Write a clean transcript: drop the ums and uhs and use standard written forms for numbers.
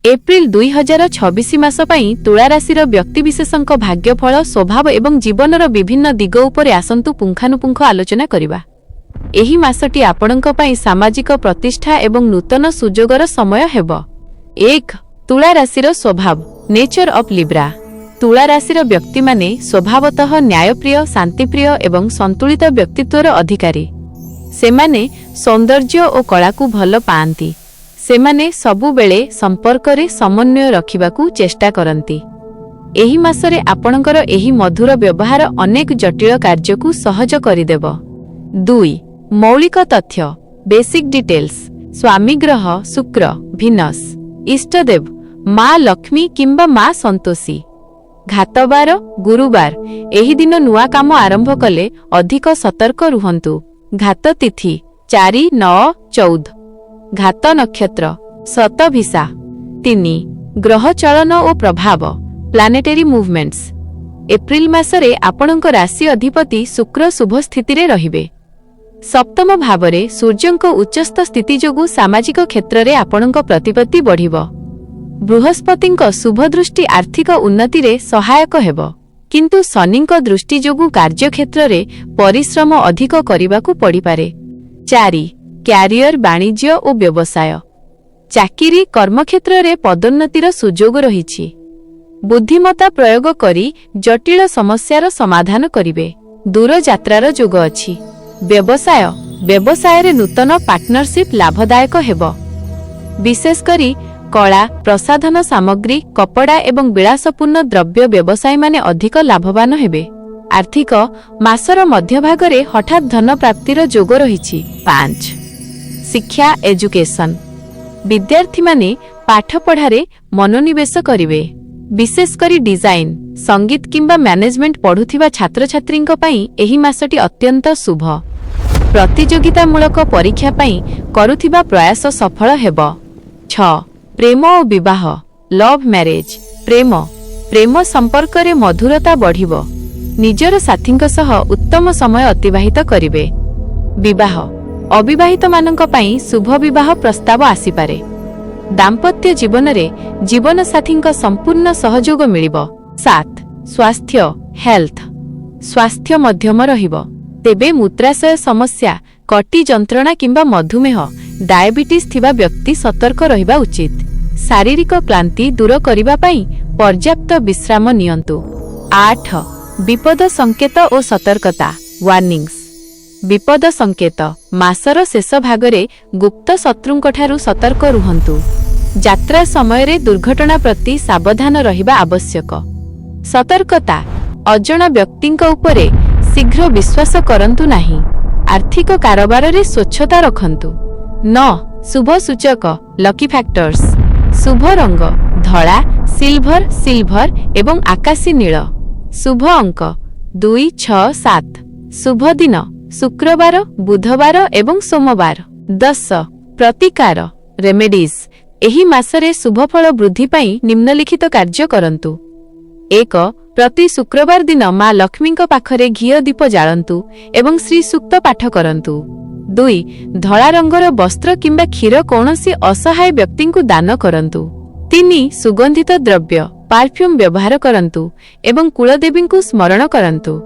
April 2026 मास पई तुला राशि व्यक्तिविशेषक भाग्यफल स्वभाव एवं जीवनर विभिन्न दिग उपरे आसंतु पुंखानुपुंख आलोचना करिबा। एही मासटी आपणक पई सामाजिक प्रतिष्ठा एवं नूतन सुजोगर समय हेबो। 1 तुला राशि स्वभाव नेचर ऑफ लिब्रा। तुला राशि व्यक्ति माने स्वभावतः न्यायप्रिय शांतिप्रिय एवं संतुलित व्यक्तित्वर अधिकारी। सेमाने सौंदर्य और कला को भल पाती। सेमाने सबु बेले संपर्क रे समन्वय रखिबाकू चेष्टा करती। एही मासरे आपणकर एही मधुर व्यवहार अनेक जटिल कार्य को सहज करिदेब। 2 मौलिक तथ्य बेसिक डिटेल्स। स्वामी ग्रह शुक्र भिनस। इष्टदेव माँ लक्ष्मी किंबा माँ संतोषी। घातबार गुरुवार एही दिन नुआ काम आरंभ कले अधिक सतर्क रुहंतु। घात तिथि 4, 9, 14। घात नक्षत्र शतभिषा। 3 ग्रह चलन और प्रभाव प्लानेटरी मूवमेंट्स। एप्रिल मासरे आपणक राशि अधिपति शुक्र शुभ स्थिति रे रहिबे। सप्तम भावरे सूर्यंक उच्चस्थ स्थिति जोगु सामाजिक क्षेत्र रे आपणक प्रतिपत्ति बढ़िबो। बृहस्पतिंक शुभ दृष्टि आर्थिक उन्नति रे सहायक हेबो, किंतु शनिंक दृष्टि जोगु कार्यक्षेत्र रे परिश्रम अधिक करिबाकू पड़ी पारे। 4 क्यारियर वाणिज्य और व्यवसाय। चाकिरी कर्मक्षेत्र रे पदोन्नतिर सुजोग रहिछि। बुद्धिमत्ता प्रयोग करी जटिल समस्यार समाधान करिवे। दूर यात्रार जोग अछि। व्यवसाय रे नूतन पार्टनरशिप लाभदायक हेबो। विशेष करी कला प्रसाधन सामग्री कपड़ा एवं विलासपूर्ण द्रव्य व्यवसायी माने अधिक लाभवान हेबे। आर्थिक मासर मध्य भागरे हठात धन प्राप्तिर जोग रहिछि। 5 शिक्षा एजुकेशन। विद्यार्थी माने पाठ पढ़ारे मनोनिवेश करिवे। विशेष करी डिजाइन संगीत किंबा मैनेजमेंट पढ़ुथिबा छात्र छात्रींक पई एही मासटी अत्यंत शुभ। प्रतियोगितामूलक परीक्षा पई करुथिबा प्रयास सफल हेबो। 6 प्रेम और विवाह लव मैरेज। प्रेम संपर्क रे मधुरता बढ़िबो। निजर साथींक सह उत्तम समय अतिबाहित करिवे। विवाह अविवाहित मानक पई शुभ विवाह प्रस्ताव आसीपारे। दाम्पत्य जीवन रे जीवन साथींक संपूर्ण सहयोग मिलिबो। 7 स्वास्थ्य हेल्थ। स्वास्थ्य मध्यम रहिबो, तेबे मूत्राशय समस्या कटी जंत्रणा किंबा मधुमेह डायबिटीज थिबा व्यक्ति सतर्क रहिबा उचित। शारीरिक क्लांति दूर करिबा पई पर्याप्त विश्राम नियंतु। 8 विपद संकेत और सतर्कता वार्निंग्स। विपद संकेत मासर शेष भागरे गुप्त शत्रुंकठारु सतर्क रुहंतु। यात्रा समय रे दुर्घटना प्रति सावधान रहिबा आवश्यक। सतर्कता अजणा व्यक्तिंक उपरे शीघ्र विश्वास करंतु नाही। आर्थिक कारोबार रे स्वच्छता रखंतु। 9 शुभ सूचक लकी फैक्टर्स। शुभ रंग धला सिल्भर एवं आकाशी नील। शुभ अंक 2, 6, 7। शुभ दिन शुक्रवार बुधवार एवं सोमवार। 10 प्रतिकार रेमेडीज। एही मासरे शुभफल वृद्धि पाई निम्नलिखित कार्य करंतु। 1 प्रति शुक्रवार दिन माँ लक्ष्मी पाखरे घिय दीप जालंतु एवं श्री सूक्त पाठ करंतु। 2 धला रंगर वस्त्र किंबा क्षीर कौनसी असहाय व्यक्ति को दान करंतु। 3 सुगंधित द्रव्य परफ्यूम व्यवहार करंतु एवं कुलदेवी को स्मरण करंतु।